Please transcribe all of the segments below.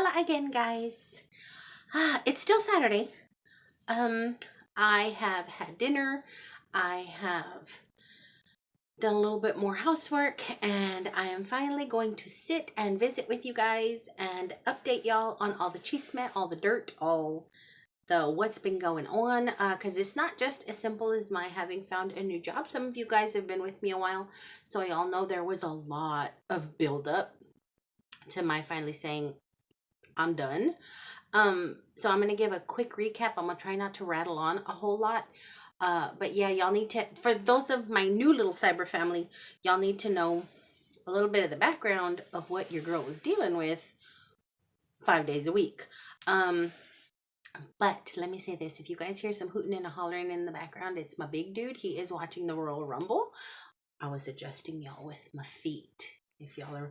Hola again, guys. It's still Saturday. Um, I have had dinner. I have done a little bit more housework, and I am finally going to sit and visit with you guys and update y'all on all the chisme, all the dirt, all the what's been going on. Because it's not just as simple as my having found a new job. Some of you guys have been with me a while, so y'all know there was a lot of buildup to my finally saying I'm done. So I'm gonna give a quick recap. I'm gonna try not to rattle on a whole lot. But yeah, y'all need to, for those of my new little cyber family, y'all need to know a little bit of the background of what your girl was dealing with 5 days a week. But let me say this, if you guys hear some hooting and a hollering in the background, it's my big dude. He is watching the Royal Rumble. I was adjusting y'all with my feet if y'all are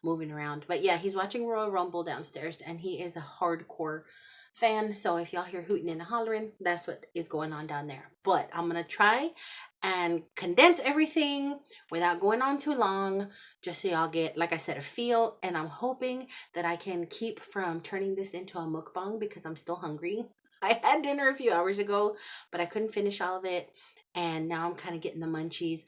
moving around. But yeah, he's watching Royal Rumble downstairs, and he is a hardcore fan. So if y'all hear hooting and hollering, that's what is going on down there. But I'm going to try and condense everything without going on too long, just so y'all get, like I said, a feel. And I'm hoping that I can keep from turning this into a mukbang because I'm still hungry. I had dinner a few hours ago, but I couldn't finish all of it. And now I'm kind of getting the munchies.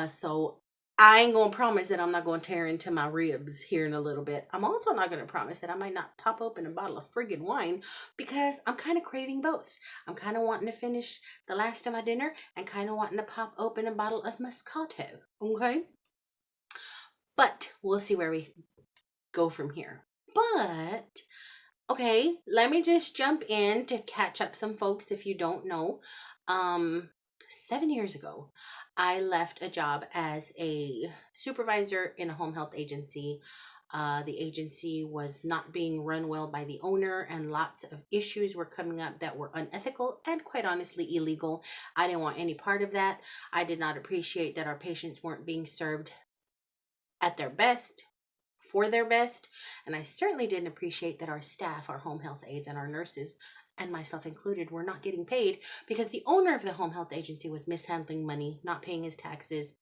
So I ain't gonna promise that I'm not gonna tear into my ribs here in a little bit. I'm also not gonna promise that I might not pop open a bottle of friggin' wine because I'm kind of craving both. I'm kind of wanting to finish the last of my dinner and kind of wanting to pop open a bottle of Moscato. Okay? But we'll see where we go from here. But okay, let me just jump in to catch up some folks if you don't know. 7 years ago, I left a job as a supervisor in a home health agency. The agency was not being run well by the owner, and lots of issues were coming up that were unethical and quite honestly illegal. I didn't want any part of that. I did not appreciate that our patients weren't being served at their best, for their best, and I certainly didn't appreciate that our staff, our home health aides, and our nurses, and myself included, were not getting paid because the owner of the home health agency was mishandling money, not paying his taxes.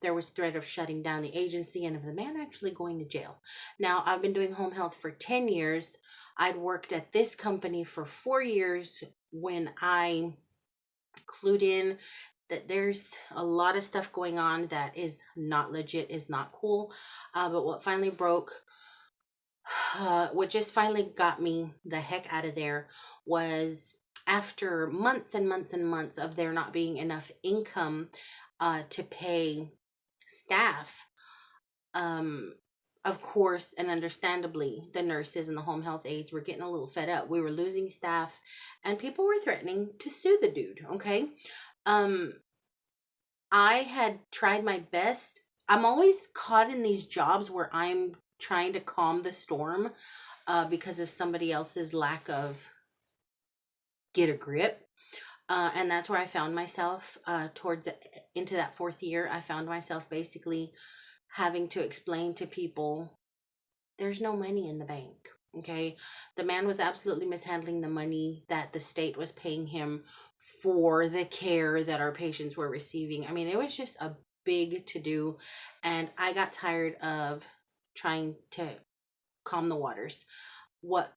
There was threat of shutting down the agency and of the man actually going to jail. Now, I've been doing home health for 10 years. I'd worked at this company for 4 years when I clued in that there's a lot of stuff going on that is not legit, is not cool. But what finally broke, what just finally got me the heck out of there was after months and months and months of there not being enough income to pay staff. Of course, and understandably, the nurses and the home health aides were getting a little fed up. We were losing staff, and people were threatening to sue the dude. Okay. I had tried my best. I'm always caught in these jobs where I'm trying to calm the storm because of somebody else's lack of get a grip. And that's where I found myself into that 4th year. I found myself basically having to explain to people there's no money in the bank. Okay. The man was absolutely mishandling the money that the state was paying him for the care that our patients were receiving. I mean, it was just a big to do. And I got tired of trying to calm the waters. What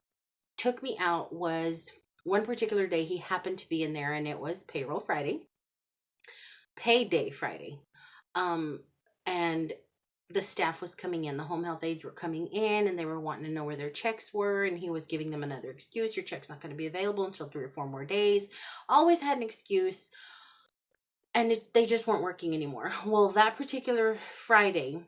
took me out was one particular day he happened to be in there, and it was payroll Friday, payday Friday. And the staff was coming in, the home health aides were coming in, and they were wanting to know where their checks were, and he was giving them another excuse. Your check's not going to be available until 3 or 4 more days. Always had an excuse, and they just weren't working anymore. Well, that particular Friday,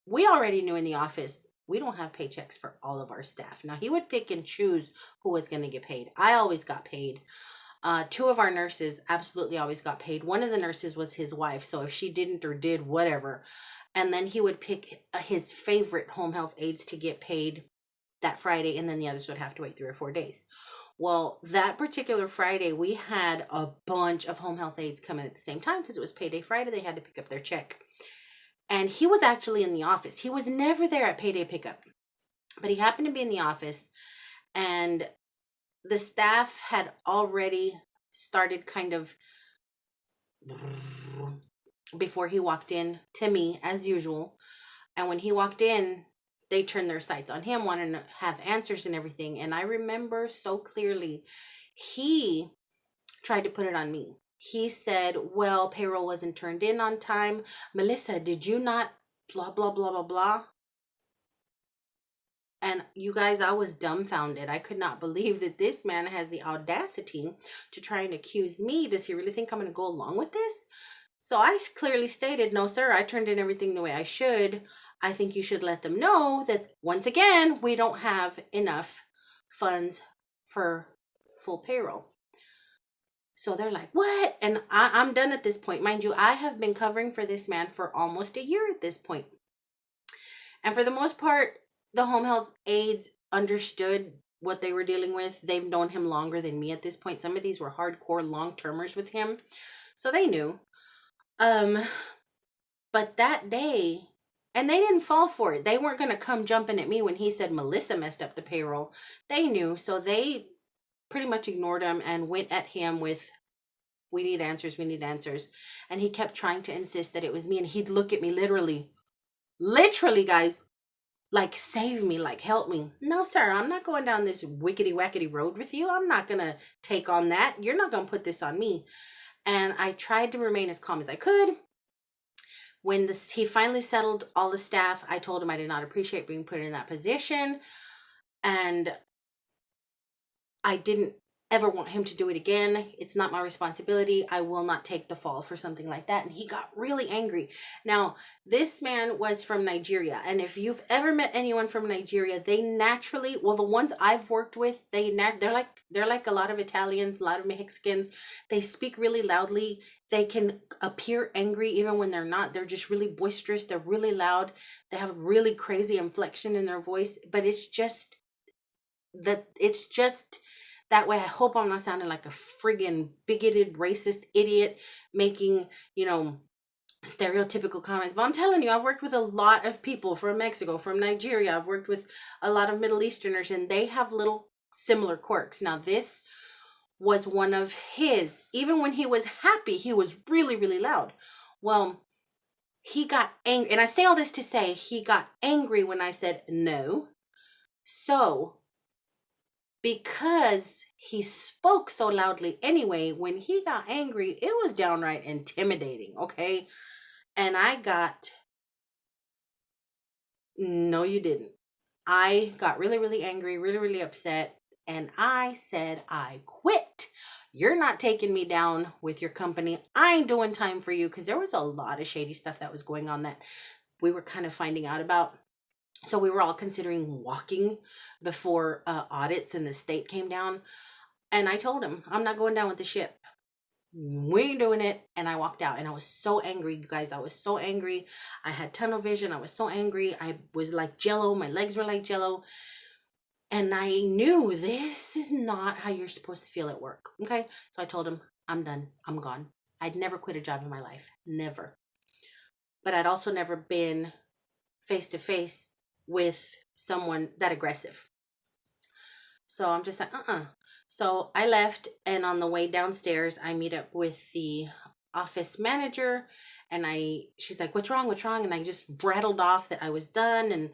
we already knew in the office we don't have paychecks for all of our staff. Now, he would pick and choose who was going to get paid. I always got paid. 2 of our nurses absolutely always got paid. One of the nurses was his wife, so if she didn't or did, whatever. And then he would pick his favorite home health aides to get paid that Friday, and then the others would have to wait 3 or 4 days. Well, that particular Friday, we had a bunch of home health aides come in at the same time because it was payday Friday. They had to pick up their check. And he was actually in the office. He was never there at payday pickup, but he happened to be in the office, and the staff had already started kind of before he walked in to me as usual. And when he walked in, they turned their sights on him, wanting to have answers and everything. And I remember so clearly, he tried to put it on me. He said, well, payroll wasn't turned in on time. Melissa, did you not blah, blah, blah, blah, blah? And you guys, I was dumbfounded. I could not believe that this man has the audacity to try and accuse me. Does he really think I'm going to go along with this? So I clearly stated, no, sir, I turned in everything the way I should. I think you should let them know that, once again, we don't have enough funds for full payroll. So they're like, what? And I'm done at this point. Mind you, I have been covering for this man for almost a year at this point. And for the most part, the home health aides understood what they were dealing with. They've known him longer than me at this point. Some of these were hardcore long-termers with him. So they knew. But that day, and they didn't fall for it. They weren't going to come jumping at me when he said Melissa messed up the payroll. They knew. So they pretty much ignored him and went at him with, we need answers, we need answers. And he kept trying to insist that it was me. And he'd look at me literally, guys, like, save me, like, help me. No, sir, I'm not going down this wickety-wackety road with you. I'm not going to take on that. You're not going to put this on me. And I tried to remain as calm as I could. When he finally settled all the staff, I told him I did not appreciate being put in that position. And I didn't ever want him to do it again. It's not my responsibility. I will not take the fall for something like that. And he got really angry. Now, this man was from Nigeria. And if you've ever met anyone from Nigeria, they naturally, well, the ones I've worked with, they're like a lot of Italians, a lot of Mexicans. They speak really loudly. They can appear angry even when they're not. They're just really boisterous. They're really loud. They have really crazy inflection in their voice. But it's just that way. I hope I'm not sounding like a friggin' bigoted, racist idiot making, stereotypical comments. But I'm telling you, I've worked with a lot of people from Mexico, from Nigeria. I've worked with a lot of Middle Easterners, and they have little similar quirks. Now, this was one of his. Even when he was happy, he was really, really loud. Well, he got angry. And I say all this to say he got angry when I said no. So, because he spoke so loudly anyway, when he got angry, it was downright intimidating, okay? And I got, no, you didn't. I got really, really angry, really, really upset. And I said, I quit. You're not taking me down with your company. I ain't doing time for you. Because there was a lot of shady stuff that was going on that we were kind of finding out about. So we were all considering walking before audits and the state came down. And I told him, I'm not going down with the ship. We ain't doing it. And I walked out. And I was so angry, you guys. I was so angry. I had tunnel vision. I was so angry. I was like jello. My legs were like jello. And I knew this is not how you're supposed to feel at work. Okay. So I told him, I'm done. I'm gone. I'd never quit a job in my life. Never. But I'd also never been face to face with someone that aggressive. So I'm just like, So I left, and on the way downstairs, I meet up with the office manager, and she's like, what's wrong? And I just rattled off that I was done, and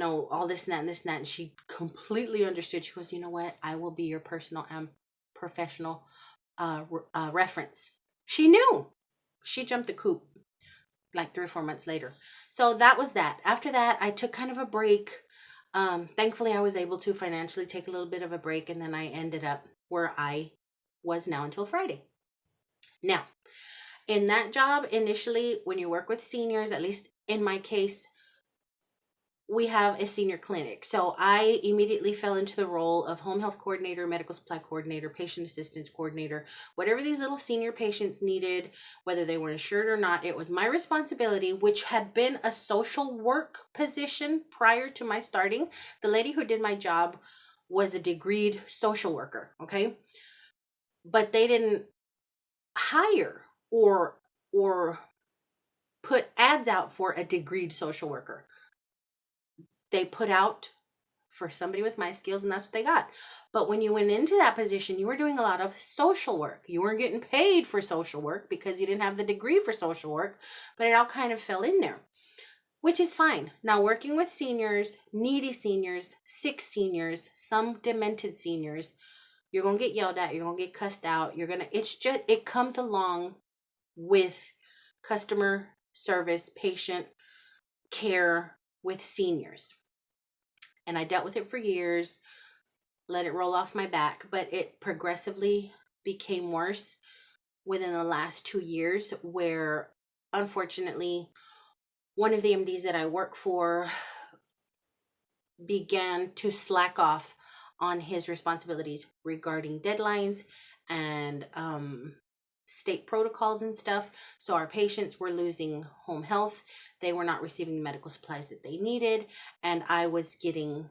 all this and that and this and that. And she completely understood. She goes, you know what? I will be your personal and professional reference. She knew. She jumped the coop like 3 or 4 months later. So that was that. After that, I took kind of a break. Thankfully, I was able to financially take a little bit of a break, and then I ended up where I was now until Friday. Now, in that job, initially, when you work with seniors, at least in my case, we have a senior clinic. So I immediately fell into the role of home health coordinator, medical supply coordinator, patient assistance coordinator, whatever these little senior patients needed, whether they were insured or not. It was my responsibility, which had been a social work position prior to my starting. The lady who did my job was a degreed social worker. Okay. But they didn't hire or put ads out for a degreed social worker. They put out for somebody with my skills, and that's what they got. But when you went into that position, you were doing a lot of social work. You weren't getting paid for social work because you didn't have the degree for social work, but it all kind of fell in there. which is fine. Now, working with seniors, needy seniors, sick seniors, some demented seniors, you're going to get yelled at, you're going to get cussed out, it comes along with customer service, patient care with seniors. And I dealt with it for years, let it roll off my back, but it progressively became worse within the last 2 years, where unfortunately one of the MDs that I work for began to slack off on his responsibilities regarding deadlines and state protocols and stuff. So our patients were losing home health. They were not receiving the medical supplies that they needed. And I was getting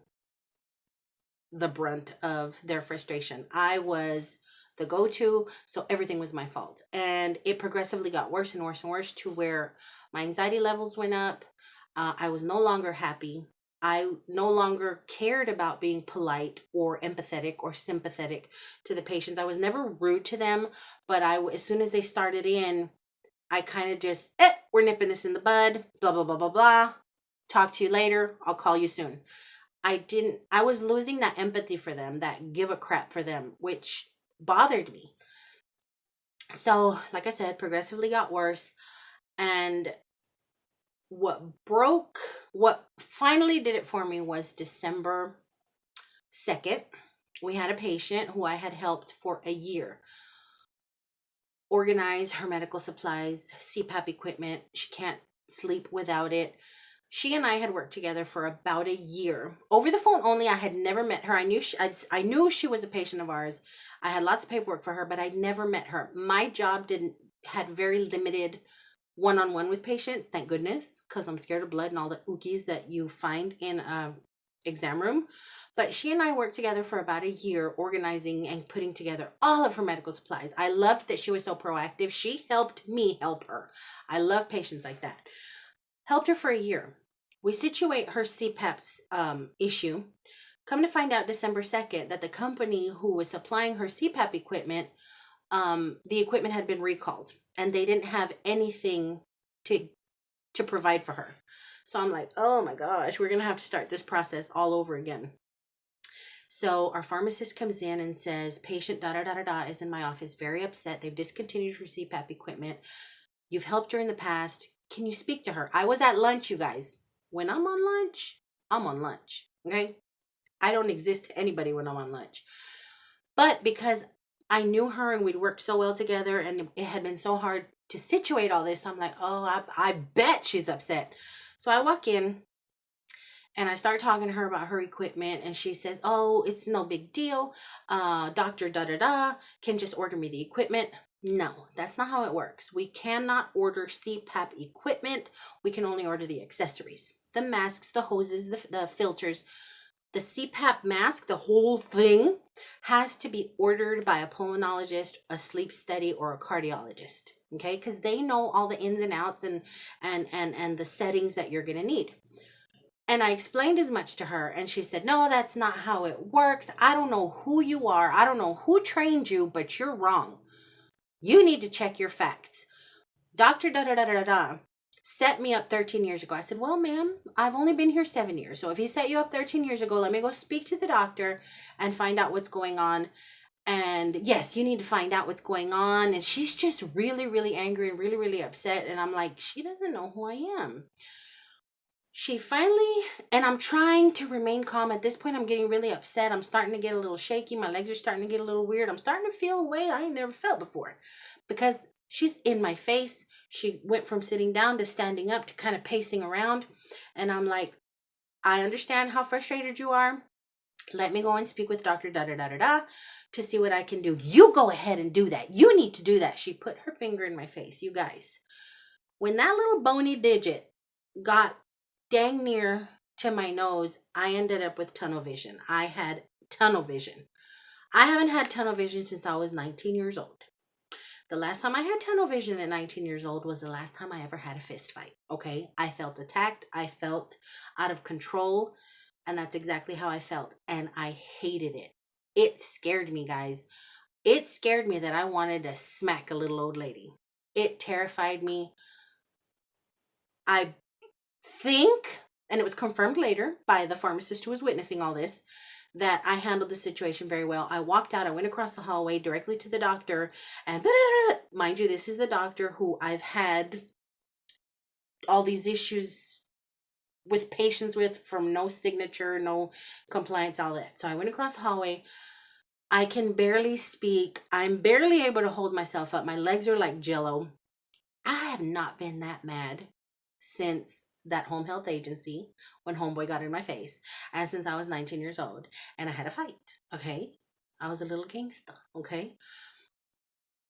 the brunt of their frustration. I was the go-to, so everything was my fault. And it progressively got worse and worse and worse to where my anxiety levels went up. I was no longer happy. I no longer cared about being polite or empathetic or sympathetic to the patients. I was never rude to them, but as soon as they started in, I kind of just, we're nipping this in the bud, blah, blah, blah, blah, blah. Talk to you later. I'll call you soon. I was losing that empathy for them, that give a crap for them, which bothered me. So, like I said, progressively got worse. And what finally did it for me was December 2nd. We had a patient who I had helped for a year organize her medical supplies, CPAP equipment. She can't sleep without it. She and I had worked together for about a year. Over the phone only. I had never met her. I knew she was a patient of ours. I had lots of paperwork for her, but I'd never met her. My job had very limited one-on-one with patients, thank goodness, because I'm scared of blood and all the ookies that you find in a exam room. But she and I worked together for about a year, organizing and putting together all of her medical supplies. I loved that she was so proactive. She helped me help her. I love patients like that. Helped her for a year. We situate her CPAP issue. Come to find out December 2nd that the company who was supplying her CPAP equipment, the equipment had been recalled and they didn't have anything to provide for her. So I'm like, oh my gosh, we're going to have to start this process all over again. So our pharmacist comes in and says, patient da-da-da-da-da is in my office, very upset. They've discontinued her CPAP equipment. You've helped her in the past. Can you speak to her? I was at lunch, you guys. When I'm on lunch, I'm on lunch, okay? I don't exist to anybody when I'm on lunch. But because I knew her and we'd worked so well together and it had been so hard to situate all this, I'm like, oh, I bet she's upset. So I walk in and I start talking to her about her equipment and she says, oh, it's no big deal. Dr. da-da-da can just order me the equipment. No, that's not how it works. We cannot order CPAP equipment. We can only order the accessories, the masks, the hoses, the filters. The CPAP mask, the whole thing, has to be ordered by a pulmonologist, a sleep study, or a cardiologist. Okay, because they know all the ins and outs and the settings that you're gonna need. And I explained as much to her, and she said, no, that's not how it works. I don't know who you are. I don't know who trained you, but you're wrong. You need to check your facts. Dr. da-da-da-da-da set me up 13 years ago. I said, well, ma'am, I've only been here 7 years. So if he set you up 13 years ago, let me go speak to the doctor and find out what's going on. And yes, you need to find out what's going on. And she's just really, really angry and really, really upset. And I'm like, she doesn't know who I am. She finally, and I'm trying to remain calm. At this point, I'm getting really upset. I'm starting to get a little shaky. My legs are starting to get a little weird. I'm starting to feel a way I ain't never felt before because she's in my face. She went from sitting down to standing up to kind of pacing around. And I'm like, I understand how frustrated you are. Let me go and speak with Dr. da-da-da-da-da to see what I can do. You go ahead and do that. You need to do that. She put her finger in my face. You guys, when that little bony digit got dang near to my nose, I ended up with tunnel vision. I had tunnel vision. I haven't had tunnel vision since I was 19 years old. The last time I had tunnel vision at 19 years old was the last time I ever had a fist fight. Okay. I felt attacked. I felt out of control. And that's exactly how I felt. And I hated it. It scared me, guys. It scared me that I wanted to smack a little old lady. It terrified me. I think, and it was confirmed later by the pharmacist who was witnessing all this, that I handled the situation very well. I walked out, I went across the hallway directly to the doctor, and mind you, this is the doctor who I've had all these issues with patients with, from no signature, no compliance, all that. So I went across the hallway. I can barely speak. I'm barely able to hold myself up. My legs are like jello. I have not been that mad since that home health agency, when homeboy got in my face, and since I was 19 years old and I had a fight. Okay, I was a little gangster. Okay,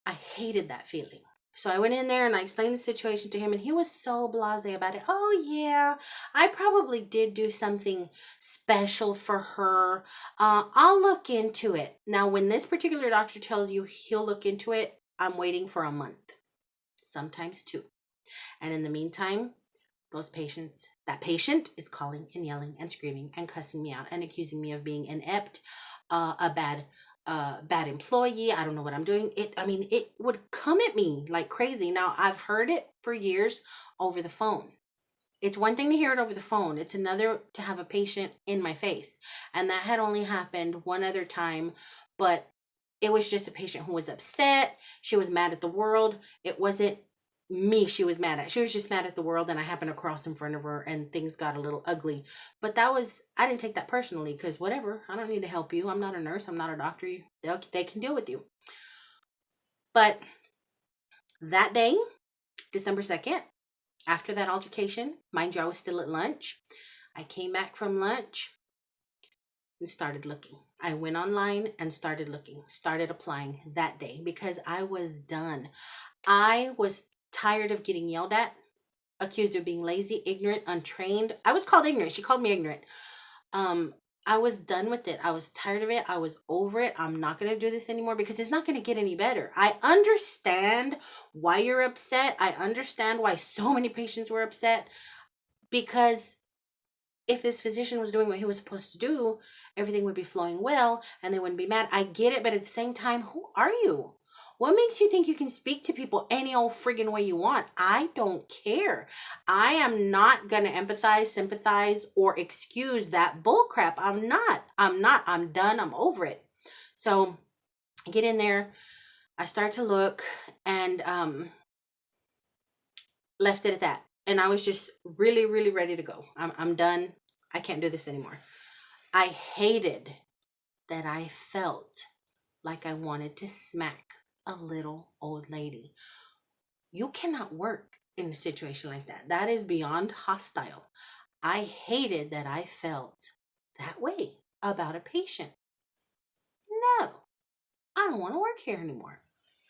I hated that feeling. So I went in there and I explained the situation to him, and he was so blasé about it. Oh yeah, I probably did do something special for her. I'll look into it. Now, when this particular doctor tells you he'll look into it, I'm waiting for a month, sometimes two. And in the meantime, that patient is calling and yelling and screaming and cussing me out and accusing me of being inept, a bad employee. I don't know what I'm doing. It would come at me like crazy. Now, I've heard it for years over the phone. It's one thing to hear it over the phone. It's another to have a patient in my face. And that had only happened one other time, but it was just a patient who was upset. She was mad at the world. It wasn't me she was mad at. She was just mad at the world, and I happened to cross in front of her and things got a little ugly. But I didn't take that personally, because whatever, I don't need to help you. I'm not a nurse. I'm not a doctor. They can deal with you. But that day, December 2nd, after that altercation, mind you, I was still at lunch. I came back from lunch and started looking. I went online and started looking, started applying that day, because I was done. I was tired of getting yelled at, accused of being lazy, ignorant, untrained. I was called ignorant. She called me ignorant. I was done with it. I was tired of it. I was over it. I'm not going to do this anymore, because it's not going to get any better. I understand why you're upset. I understand why so many patients were upset, because if this physician was doing what he was supposed to do, everything would be flowing well and they wouldn't be mad. I get it, but at the same time, who are you? What makes you think you can speak to people any old friggin' way you want? I don't care. I am not going to empathize, sympathize, or excuse that bullcrap. I'm not. I'm done. I'm over it. So I get in there. I start to look, and left it at that. And I was just really, really ready to go. I'm done. I can't do this anymore. I hated that I felt like I wanted to smack a little old lady. You cannot work in a situation like that. That is beyond hostile. I hated that I felt that way about a patient. No, I don't want to work here anymore.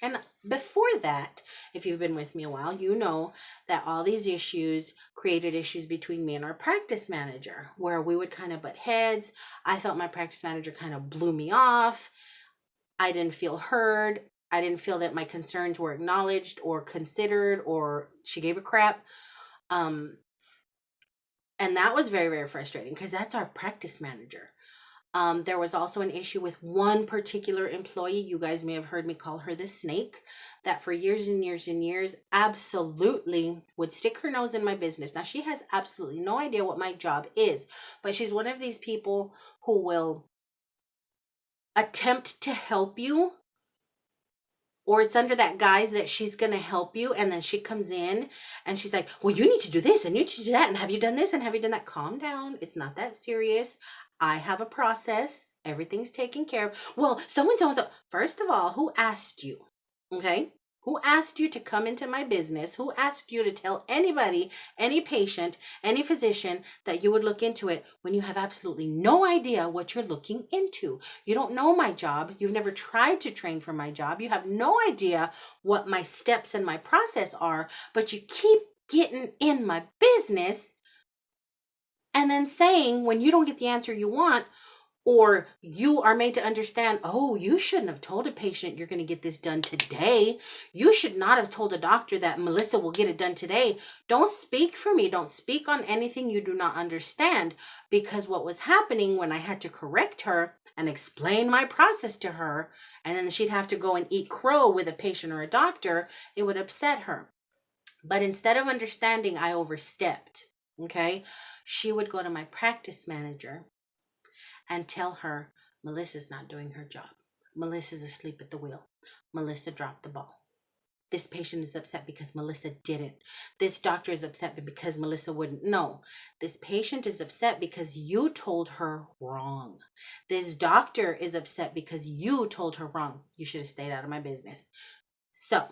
And before that, if you've been with me a while, you know that all these issues created issues between me and our practice manager, where we would kind of butt heads. I felt my practice manager kind of blew me off. I didn't feel heard. I didn't feel that my concerns were acknowledged or considered, or she gave a crap. And that was very, very frustrating, because that's our practice manager. There was also an issue with one particular employee. You guys may have heard me call her the snake, that for years and years and years absolutely would stick her nose in my business. Now, she has absolutely no idea what my job is, but she's one of these people who will attempt to help you, or it's under that guise that she's going to help you. And then she comes in and she's like, well, you need to do this and you need to do that. And have you done this? And have you done that? Calm down. It's not that serious. I have a process. Everything's taken care of. Well, so-and-so. First of all, who asked you? Okay. Who asked you to come into my business? Who asked you to tell anybody, any patient, any physician that you would look into it when you have absolutely no idea what you're looking into? You don't know my job. You've never tried to train for my job. You have no idea what my steps and my process are, but you keep getting in my business and then saying, when you don't get the answer you want, or you are made to understand, oh, you shouldn't have told a patient you're going to get this done today. You should not have told a doctor that Melissa will get it done today. Don't speak for me. Don't speak on anything you do not understand. Because what was happening when I had to correct her and explain my process to her, and then she'd have to go and eat crow with a patient or a doctor, it would upset her. But instead of understanding, I overstepped. Okay. She would go to my practice manager and tell her, Melissa's not doing her job. Melissa's asleep at the wheel. Melissa dropped the ball. This patient is upset because Melissa didn't. This doctor is upset because Melissa wouldn't. No, this patient is upset because you told her wrong. This doctor is upset because you told her wrong. You should have stayed out of my business. So,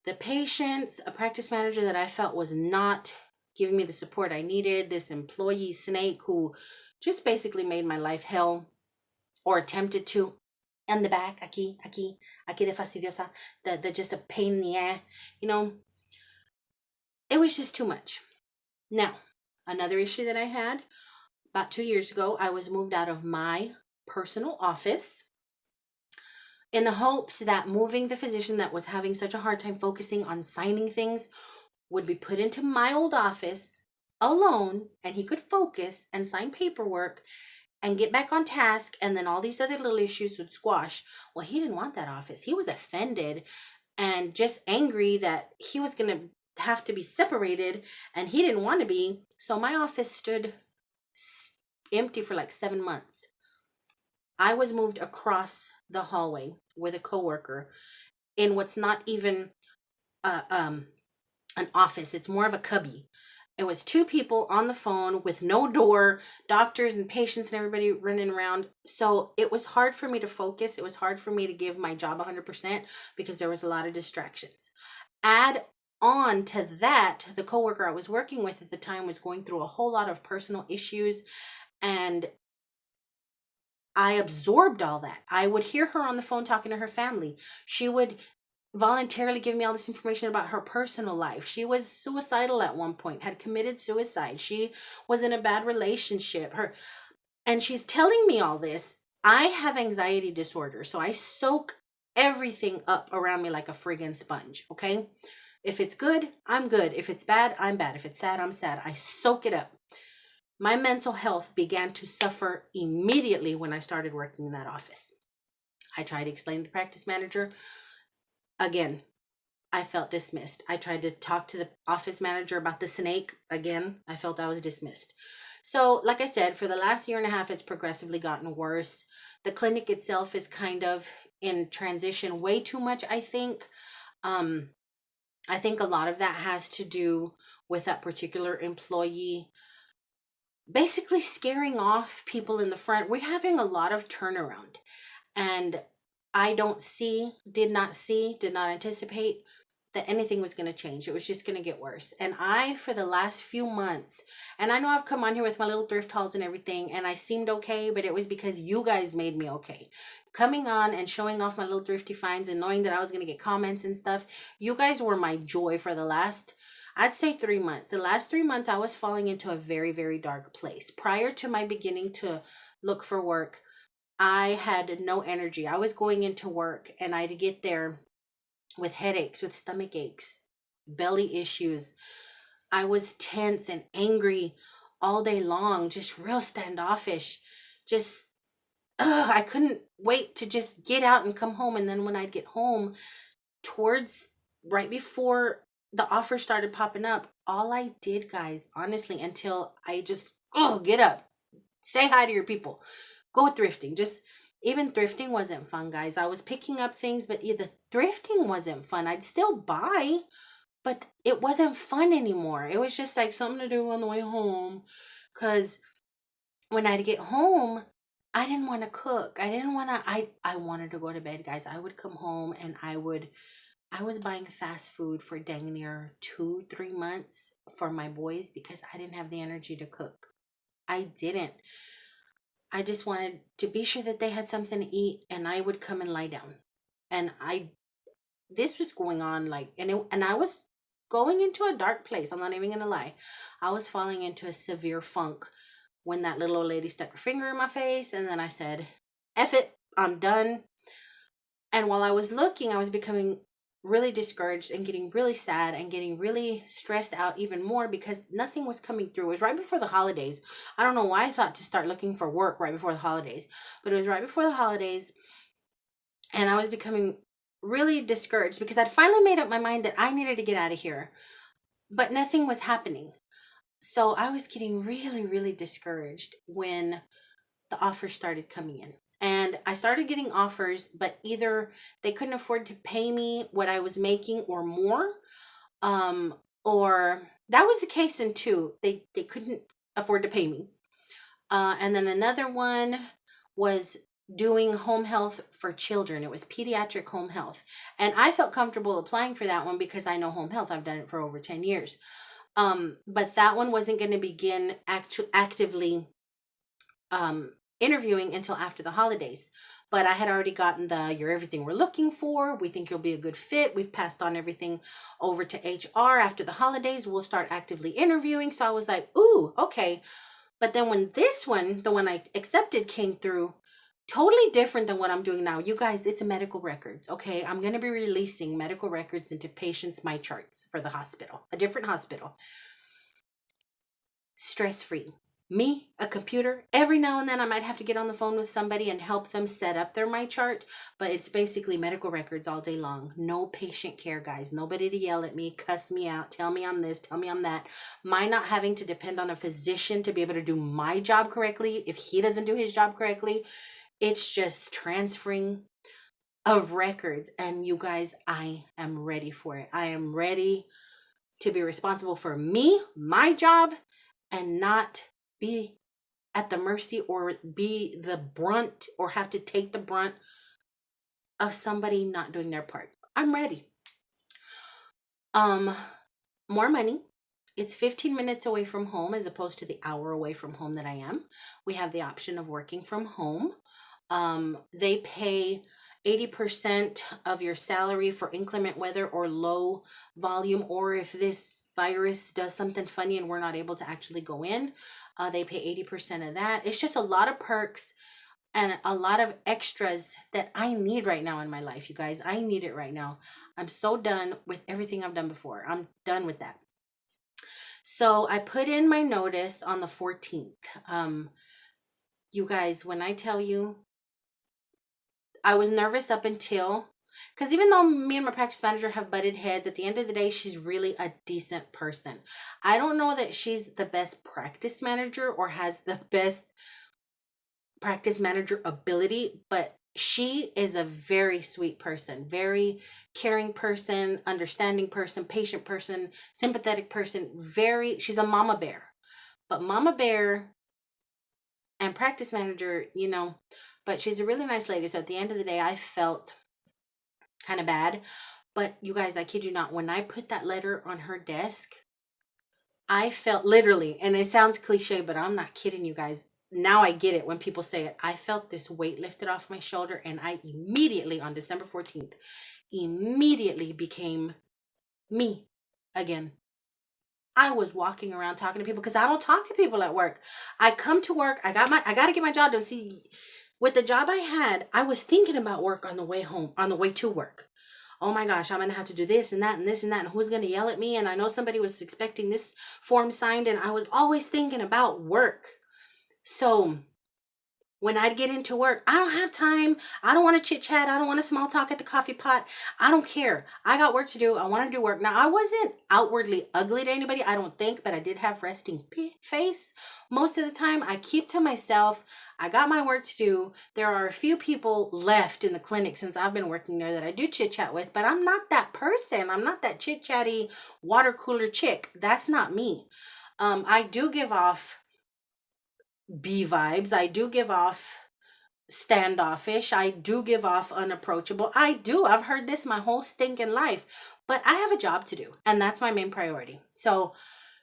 the patients, a practice manager that I felt was not giving me the support I needed, this employee snake who just basically made my life hell, or attempted to. In the back, aquí de fastidiosa, the just a pain in the ass, you know, it was just too much. Now, another issue that I had about 2 years ago, I was moved out of my personal office in the hopes that moving the physician that was having such a hard time focusing on signing things would be put into my old office alone, and he could focus and sign paperwork and get back on task, and then all these other little issues would squash. Well, he didn't want that office. He was offended and just angry that he was going to have to be separated, and he didn't want to be. So my office stood empty for like 7 months. I was moved across the hallway with a coworker in what's not even an office. It's more of a cubby. It was 2 people on the phone with no door, doctors and patients and everybody running around. So it was hard for me to focus. It was hard for me to give my job 100% because there was a lot of distractions. Add on to that, the coworker I was working with at the time was going through a whole lot of personal issues, and I absorbed all that. I would hear her on the phone talking to her family. She would voluntarily give me all this information about her personal life. She was suicidal at one point, had committed suicide. She was in a bad relationship. And she's telling me all this. I have anxiety disorder, so I soak everything up around me like a friggin' sponge, okay? If it's good, I'm good. If it's bad, I'm bad. If it's sad, I'm sad. I soak it up. My mental health began to suffer immediately when I started working in that office. I tried to explain to the practice manager. Again, I felt dismissed. I tried to talk to the office manager about the snake. Again, I felt I was dismissed. So, like I said, for the last 1.5 years, it's progressively gotten worse. The clinic itself is kind of in transition way too much, I think. I think a lot of that has to do with that particular employee basically scaring off people in the front. We're having a lot of turnaround, and I did not anticipate that anything was going to change. It was just going to get worse. And for the last few months, and I know I've come on here with my little thrift hauls and everything, and I seemed okay, but it was because you guys made me okay. Coming on and showing off my little thrifty finds and knowing that I was going to get comments and stuff, you guys were my joy for the last, I'd say 3 months. The last 3 months, I was falling into a very, very dark place. Prior to my beginning to look for work, I had no energy. I was going into work and I'd get there with headaches, with stomach aches, belly issues. I was tense and angry all day long, just real standoffish. I couldn't wait to just get out and come home. And then when I'd get home, towards right before the offer started popping up, all I did, guys, honestly, until I just, get up, say hi to your people, go thrifting. Even thrifting wasn't fun, guys. I was picking up things, but the thrifting wasn't fun. I'd still buy, but it wasn't fun anymore. It was just like something to do on the way home. Because when I'd get home, I didn't want to cook. I wanted to go to bed, guys. I would come home and I was buying fast food for dang near 2-3 months for my boys because I didn't have the energy to cook. I didn't. I just wanted to be sure that they had something to eat, and I would come and lie down. And this was going on and I was going into a dark place. I'm not even going to lie. I was falling into a severe funk when that little old lady stuck her finger in my face, and then I said, F it, I'm done. And while I was looking, I was becoming really discouraged and getting really sad and getting really stressed out even more because nothing was coming through. It was right before the holidays. I don't know why I thought to start looking for work right before the holidays, but it was right before the holidays, and I was becoming really discouraged because I'd finally made up my mind that I needed to get out of here, but nothing was happening. So I was getting really, really discouraged when the offers started coming in. And I started getting offers, but either they couldn't afford to pay me what I was making or more, um, or that was the case in two. They couldn't afford to pay me. And then another one was doing home health for children. It was pediatric home health. And I felt comfortable applying for that one because I know home health. I've done it for over 10 years. But that one wasn't going to begin actively um, interviewing until after the holidays. But I had already gotten you're everything we're looking for. We think you'll be a good fit. We've passed on everything over to HR. After the holidays, we'll start actively interviewing. So I was like, ooh, okay. But then when this one, the one I accepted, came through, totally different than what I'm doing now. You guys, it's a medical records, okay? I'm going to be releasing medical records into patients' my charts for the hospital, a different hospital. Stress-free. Me, a computer. Every now and then I might have to get on the phone with somebody and help them set up their my chart, but it's basically medical records all day long. No patient care, guys. Nobody to yell at me, cuss me out, tell me I'm this, tell me I'm that. My not having to depend on a physician to be able to do my job correctly if he doesn't do his job correctly. It's just transferring of records. And you guys, I am ready for it. I am ready to be responsible for me, my job, and not be at the mercy or be the brunt or have to take the brunt of somebody not doing their part. I'm ready. More money. It's 15 minutes away from home as opposed to the hour away from home that I am. We have the option of working from home. They pay 80% of your salary for inclement weather or low volume, or if this virus does something funny and we're not able to actually go in, they pay 80% of that. It's just a lot of perks and a lot of extras that I need right now in my life, you guys. I need it right now. I'm so done with everything I've done before. I'm done with that. So I put in my notice on the 14th. You guys, when I tell you, I was nervous up until, because even though me and my practice manager have butted heads, at the end of the day, she's really a decent person. I don't know that she's the best practice manager or has the best practice manager ability, but she is a very sweet person, very caring person, understanding person, patient person, sympathetic person. She's a mama bear. But mama bear and practice manager, but she's a really nice lady. So at the end of the day, I felt kind of bad. But you guys, I kid you not, when I put that letter on her desk, I felt literally, and it sounds cliche, but I'm not kidding you guys. Now I get it when people say it. I felt this weight lifted off my shoulder, and I immediately, on December 14th, immediately became me again. I was walking around talking to people because I don't talk to people at work. I come to work. I got to get my job done. See, with the job I had, I was thinking about work on the way home, on the way to work. Oh my gosh, I'm going to have to do this and that and this and that. And who's going to yell at me? And I know somebody was expecting this form signed. And I was always thinking about work. So when I'd get into work, I don't have time. I don't want to chit chat. I don't want to small talk at the coffee pot. I don't care. I got work to do. I want to do work. Now, I wasn't outwardly ugly to anybody, I don't think, but I did have resting face. Most of the time, I keep to myself. I got my work to do. There are a few people left in the clinic since I've been working there that I do chit chat with, but I'm not that person. I'm not that chit chatty water cooler chick. That's not me. I do give off B vibes. I do give off standoffish. I do give off unapproachable. I do. I've heard this my whole stinking life, but I have a job to do, and that's my main priority. So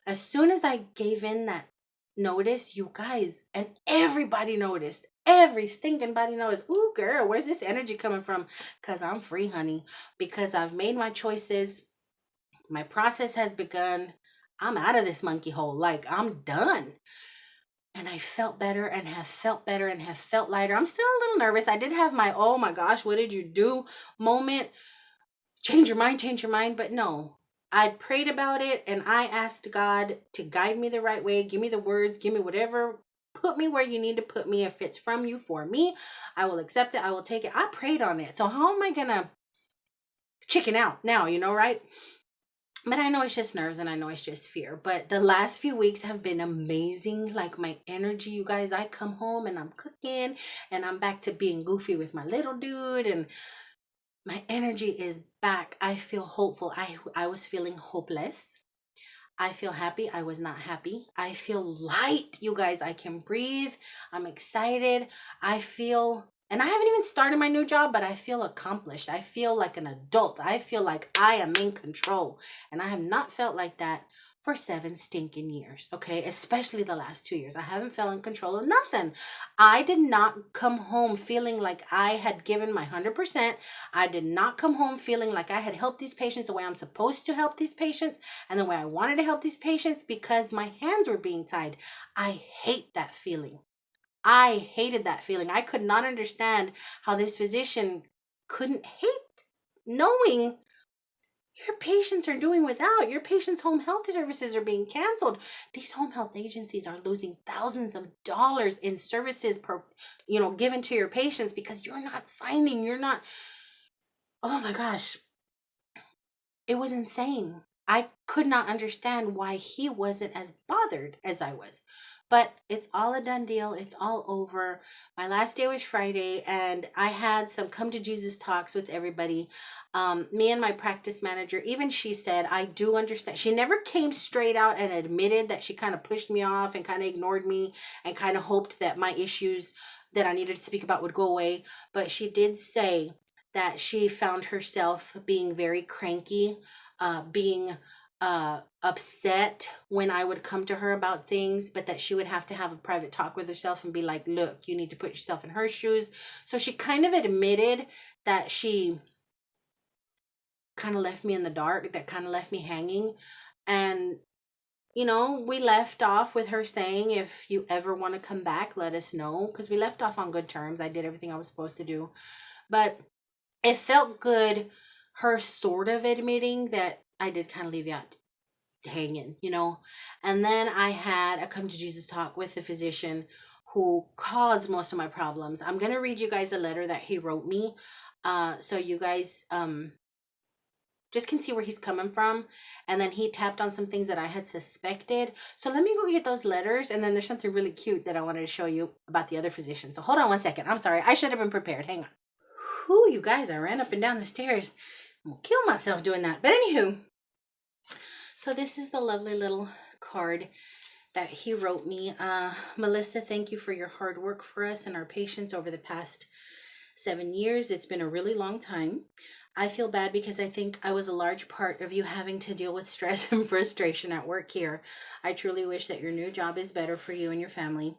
as soon as I gave in that notice, you guys, and everybody noticed, every stinking body noticed, ooh girl, where's this energy coming from? Because I'm free, honey, because I've made my choices. My process has begun. I'm out of this monkey hole. Like, I'm done. And I felt better and have felt better and have felt lighter. I'm still a little nervous. I did have my, oh my gosh, what did you do moment? Change your mind. But no, I prayed about it and I asked God to guide me the right way. Give me the words, give me whatever. Put me where you need to put me. If it's from you for me, I will accept it. I will take it. I prayed on it. So how am I going to chicken out now, right? But I know it's just nerves and I know it's just fear. But the last few weeks have been amazing. Like my energy, you guys, I come home and I'm cooking and I'm back to being goofy with my little dude, and my energy is back. I feel hopeful. I was feeling hopeless. I feel happy. I was not happy. I feel light, you guys. I can breathe. I'm excited. I feel, and I haven't even started my new job, but I feel accomplished. I feel like an adult. I feel like I am in control. And I have not felt like that for 7 stinking years, okay? Especially the last 2 years. I haven't felt in control of nothing. I did not come home feeling like I had given my 100%. I did not come home feeling like I had helped these patients the way I'm supposed to help these patients and the way I wanted to help these patients because my hands were being tied. I hate that feeling. I hated that feeling. I could not understand how this physician couldn't hate knowing your patients are doing without. Your patients' home health services are being canceled. These home health agencies are losing thousands of dollars in services given to your patients because you're not signing. You're not. Oh my gosh. It was insane. I could not understand why he wasn't as bothered as I was. But it's all a done deal. It's all over. My last day was Friday, and I had some come to Jesus talks with everybody. Me and my practice manager, even she said, I do understand. She never came straight out and admitted that she kind of pushed me off and kind of ignored me and kind of hoped that my issues that I needed to speak about would go away. But she did say that she found herself being very cranky, being upset when I would come to her about things, but that she would have to have a private talk with herself and be like, look, you need to put yourself in her shoes. So she kind of admitted that she kind of left me in the dark, that kind of left me hanging. And, we left off with her saying, if you ever want to come back, let us know. Because we left off on good terms. I did everything I was supposed to do. But it felt good, her sort of admitting that I did kind of leave you out hanging, And then I had a come to Jesus talk with the physician who caused most of my problems. I'm going to read you guys a letter that he wrote me, so you guys just can see where he's coming from. And then he tapped on some things that I had suspected. So let me go get those letters. And then there's something really cute that I wanted to show you about the other physician. So hold on one second. I'm sorry. I should have been prepared. Hang on. Whew, you guys, I ran up and down the stairs. I'm gonna kill myself doing that. But anywho, so this is the lovely little card that he wrote me. Melissa, thank you for your hard work for us and our patients over the past 7 years. It's been a really long time. I feel bad because I think I was a large part of you having to deal with stress and frustration at work here. I truly wish that your new job is better for you and your family.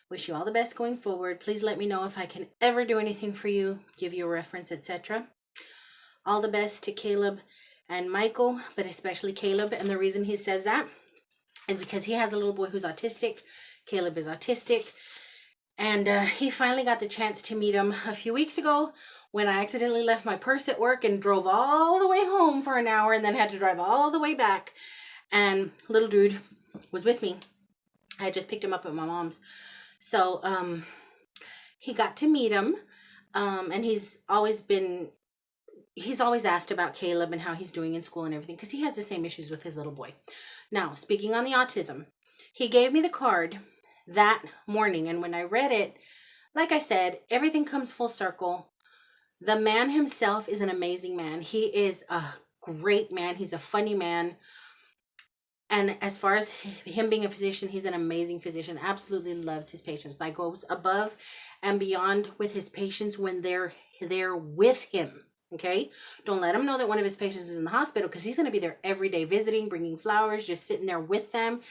Wish you all the best going forward. Please let me know if I can ever do anything for you, give you a reference, etc. All the best to Caleb and Michael, but especially Caleb. And the reason he says that is because he has a little boy who's autistic. Caleb is autistic. And he finally got the chance to meet him a few weeks ago when I accidentally left my purse at work and drove all the way home for an hour and then had to drive all the way back. And little dude was with me. I had just picked him up at my mom's. So he got to meet him, and he's always asked about Caleb and how he's doing in school and everything because he has the same issues with his little boy. Now, speaking on the autism, he gave me the card that morning, and when I read it, like I said, everything comes full circle. The man himself is an amazing man. He is a great man. He's a funny man. And as far as him being a physician, he's an amazing physician. Absolutely loves his patients. Like goes above and beyond with his patients when they're there with him. Okay? Don't let him know that one of his patients is in the hospital because he's going to be there every day visiting, bringing flowers, just sitting there with them.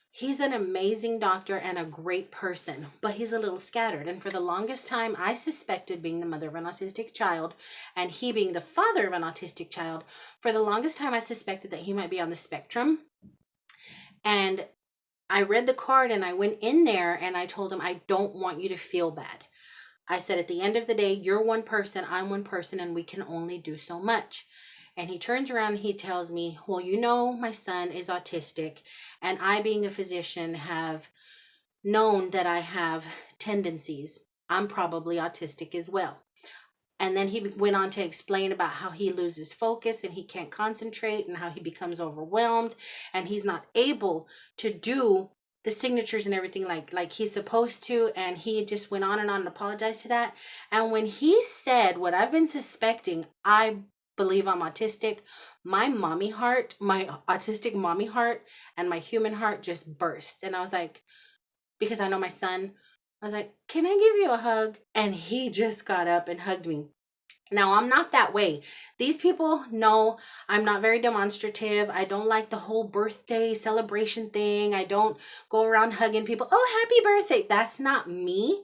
He's an amazing doctor and a great person, but he's a little scattered. And for the longest time, I suspected, being the mother of an autistic child and he being the father of an autistic child, for the longest time, I suspected that he might be on the spectrum. And I read the card and I went in there and I told him, I don't want you to feel bad. I said, at the end of the day, you're one person, I'm one person, and we can only do so much. And he turns around and he tells me, well, my son is autistic, and I, being a physician, have known that I have tendencies. I'm probably autistic as well. And then he went on to explain about how he loses focus and he can't concentrate and how he becomes overwhelmed and he's not able to do the signatures and everything like he's supposed to. And he just went on and apologized to that. And when he said what I've been suspecting, I believe I'm autistic, my mommy heart, my autistic mommy heart and my human heart just burst. And I was like, because I know my son, I was like, can I give you a hug? And he just got up and hugged me. Now, I'm not that way. These people know I'm not very demonstrative. I don't like the whole birthday celebration thing. I don't go around hugging people. Oh, happy birthday. That's not me.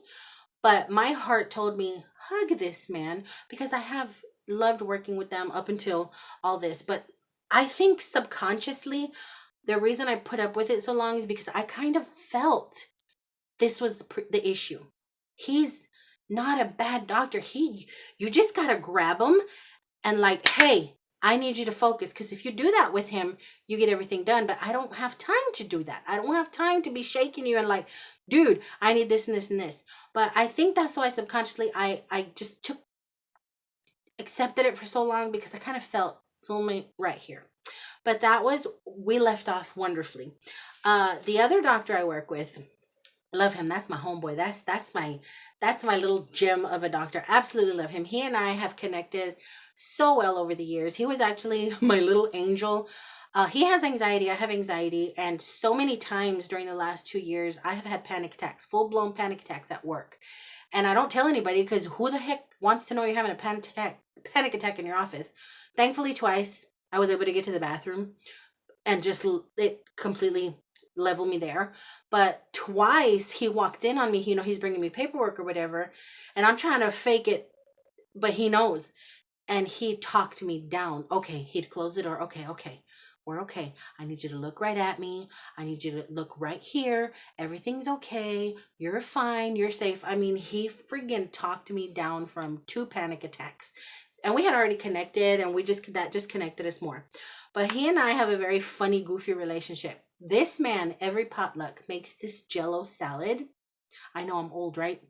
But my heart told me, hug this man, because I have loved working with them up until all this. But I think subconsciously, the reason I put up with it so long is because I kind of felt this was the issue. He's not a bad doctor. You just got to grab him and like, hey, I need you to focus, because if you do that with him, you get everything done. But I don't have time to do that. I don't have time to be shaking you and like, dude, I need this and this and this. But I think that's why subconsciously I just accepted it for so long, because I kind of felt soulmate right here. But we left off wonderfully. The other doctor I work with, love him. That's my homeboy. That's my little gem of a doctor. Absolutely love him. He and I have connected so well over the years. He was actually my little angel. He has anxiety. I have anxiety. And so many times during the last 2 years, I have had panic attacks, full-blown panic attacks at work. And I don't tell anybody, because who the heck wants to know you're having a panic attack in your office? Thankfully, twice I was able to get to the bathroom and just it completely level me there. But twice he walked in on me, he's bringing me paperwork or whatever, and I'm trying to fake it, but he knows. And he talked me down. Okay, he'd close the door. Okay, we're okay. I need you to look right at me. I need you to look right here. Everything's okay. You're fine. You're safe. I mean, he friggin' talked me down from 2 panic attacks. And we had already connected, and that just connected us more. But he and I have a very funny, goofy relationship. This man, every potluck, makes this Jello salad. I know I'm old, right?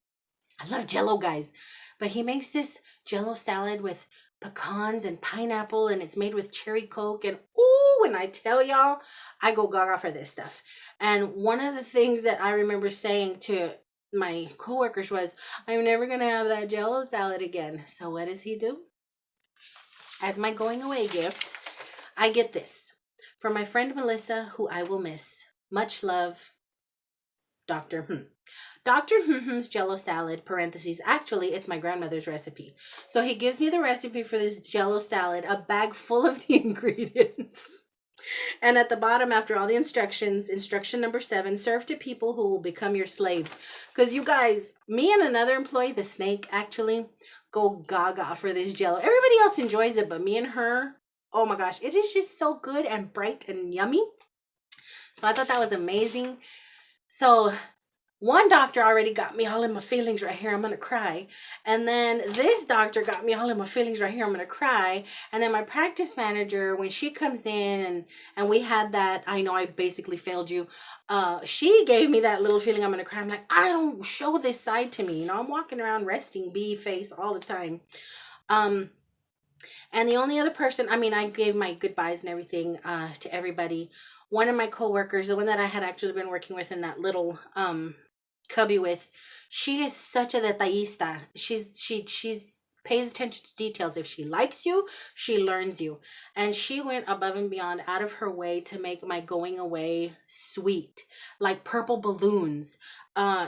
I love Jello, guys. But he makes this Jello salad with pecans and pineapple, and it's made with cherry Coke. And ooh, when I tell y'all, I go gaga for this stuff. And one of the things that I remember saying to my coworkers was, I'm never going to have that Jello salad again. So what does he do? As my going away gift, I get this. From my friend Melissa, who I will miss. Much love, Dr. Dr. Jello salad, parentheses. Actually, it's my grandmother's recipe. So he gives me the recipe for this Jello salad, a bag full of the ingredients. And at the bottom, after all the instructions, instruction number 7, serve to people who will become your slaves. Because you guys, me and another employee, the snake, actually go gaga for this Jello. Everybody else enjoys it, but me and her, oh my gosh, it is just so good and bright and yummy. So I thought that was amazing. So one doctor already got me all in my feelings right here. I'm going to cry. And then this doctor got me all in my feelings right here. I'm going to cry. And then my practice manager, when she comes in and we had that, I know I basically failed you. She gave me that little feeling I'm going to cry. I'm like, I don't show this side to me. I'm walking around resting bee face all the time. And the only other person, I gave my goodbyes and everything to everybody. One of my coworkers, the one that I had actually been working with in that little cubby with, she is such a detallista. She's pays attention to details. If she likes you, she learns you. And she went above and beyond, out of her way to make my going away sweet, like purple balloons.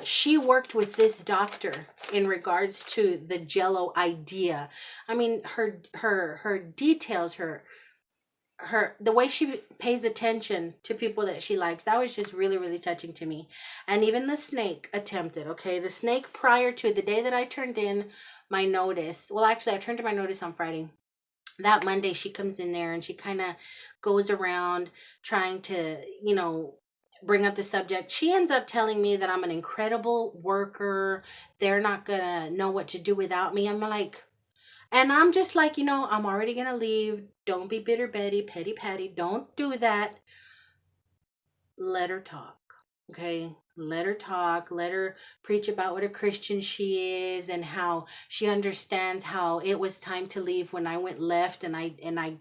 She worked with this doctor in regards to the Jello idea. I mean, her details, the way she pays attention to people that she likes, that was just really, really touching to me. And even the snake attempted, okay? The snake, prior to the day that I turned in my notice, well, actually, I turned in my notice on Friday. That Monday, she comes in there and she kind of goes around trying to, bring up the subject. She ends up telling me that I'm an incredible worker. They're not going to know what to do without me. I'm like, and I'm just like, I'm already going to leave. Don't be bitter Betty, petty Patty. Don't do that. Let her talk. Okay. Let her talk, let her preach about what a Christian she is and how she understands how it was time to leave when I went left and I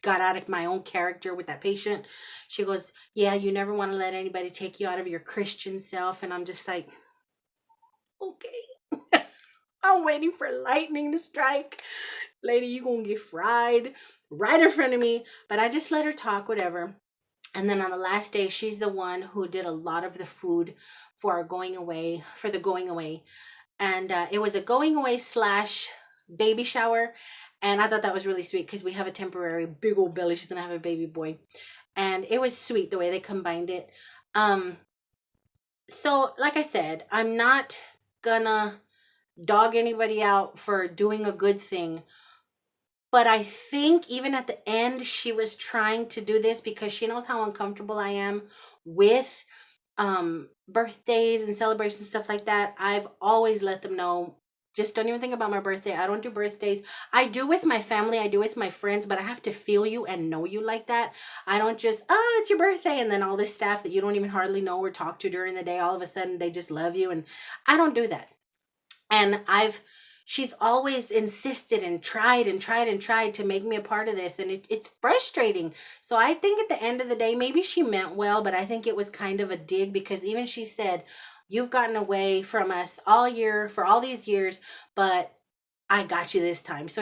got out of my own character with that patient. She goes, "Yeah, you never want to let anybody take you out of your Christian self." And I'm just like, "Okay." I'm waiting for lightning to strike. Lady, you gonna get fried right in front of me. But I just let her talk, whatever. And then on the last day, she's the one who did a lot of the food for our going away, for the going away. And it was a going away slash baby shower. And I thought that was really sweet because we have a temporary big old belly. She's going to have a baby boy. And it was sweet the way they combined it. So, like I said, I'm not gonna dog anybody out for doing a good thing. But I think even at the end, she was trying to do this because she knows how uncomfortable I am with birthdays and celebrations, stuff like that. I've always let them know, just don't even think about my birthday. I don't do birthdays. I do with my family, I do with my friends, but I have to feel you and know you like that. I don't just, oh, it's your birthday, and then all this staff that you don't even hardly know or talk to during the day, all of a sudden they just love you. And I don't do that. And she's always insisted and tried and tried and tried to make me a part of this, and it's frustrating. So I think at the end of the day, maybe she meant well, but I think it was kind of a dig, because even she said, "You've gotten away from us all year for all these years, but I got you this time." So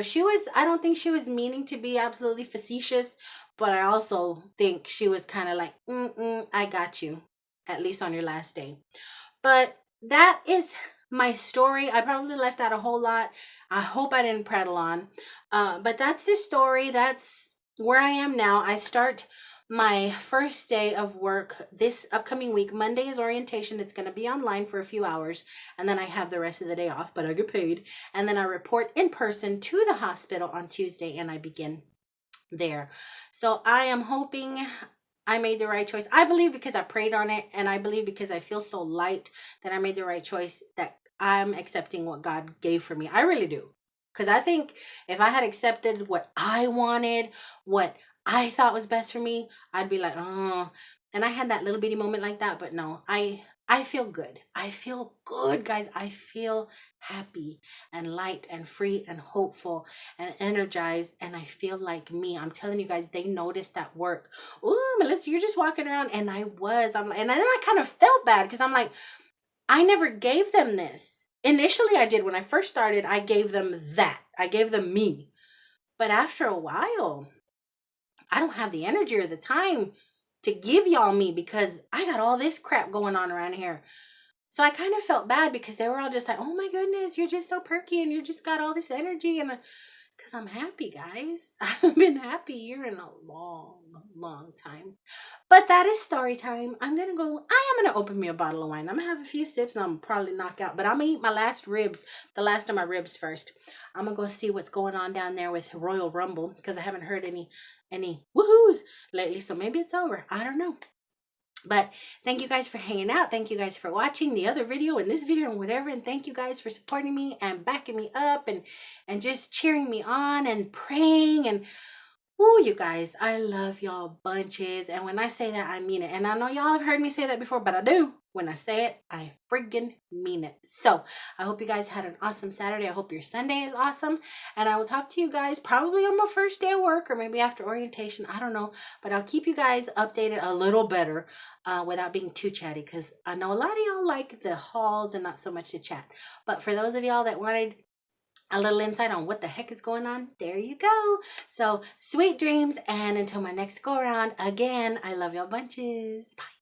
I don't think she was meaning to be absolutely facetious, but I also think she was kind of like, I got you, at least on your last day. But that is my story. I probably left out a whole lot. I hope I didn't prattle on. But that's the story. That's where I am now. I start my first day of work this upcoming week. Monday is orientation. It's going to be online for a few hours. And then I have the rest of the day off, but I get paid. And then I report in person to the hospital on Tuesday, and I begin there. So I am hoping I made the right choice. I believe because I prayed on it, and I believe because I feel so light that I made the right choice, that I'm accepting what God gave for me. I really do. Because I think if I had accepted what I wanted, what I thought was best for me, I'd be like, oh. And I had that little bitty moment like that, but no, I feel good. I feel good, guys. I feel happy and light and free and hopeful and energized, and I feel like me. I'm telling you guys, they noticed that work. Ooh, Melissa, you're just walking around. And I'm like, and then I kind of felt bad because I'm like, I never gave them this. Initially I did. When I first started, I gave them that. I gave them me. But after a while, I don't have the energy or the time to give y'all me, because I got all this crap going on around here. So I kind of felt bad because they were all just like, "Oh my goodness, you're just so perky and you just got all this energy." And because I'm happy, guys. I've been happy here in a long, long time. But that is story time. I am gonna open me a bottle of wine. I'm gonna have a few sips and I'm probably knock out. But I'm gonna eat my last ribs, the last of my ribs first. I'm gonna go see what's going on down there with Royal Rumble, because I haven't heard any woohoos lately. So maybe it's over. I don't know. But thank you guys for hanging out. Thank you guys for watching the other video and this video and whatever. And thank you guys for supporting me and backing me up and just cheering me on and praying. And oh, you guys, I love y'all bunches. And when I say that, I mean it. And I know y'all have heard me say that before, but I do. When I say it, I friggin' mean it. So I hope you guys had an awesome Saturday. I hope your Sunday is awesome. And I will talk to you guys probably on my first day of work, or maybe after orientation. I don't know. But I'll keep you guys updated a little better without being too chatty, because I know a lot of y'all like the halls and not so much the chat. But for those of y'all that wanted a little insight on what the heck is going on, there you go. So sweet dreams, and until my next go around, again, I love y'all bunches. Bye.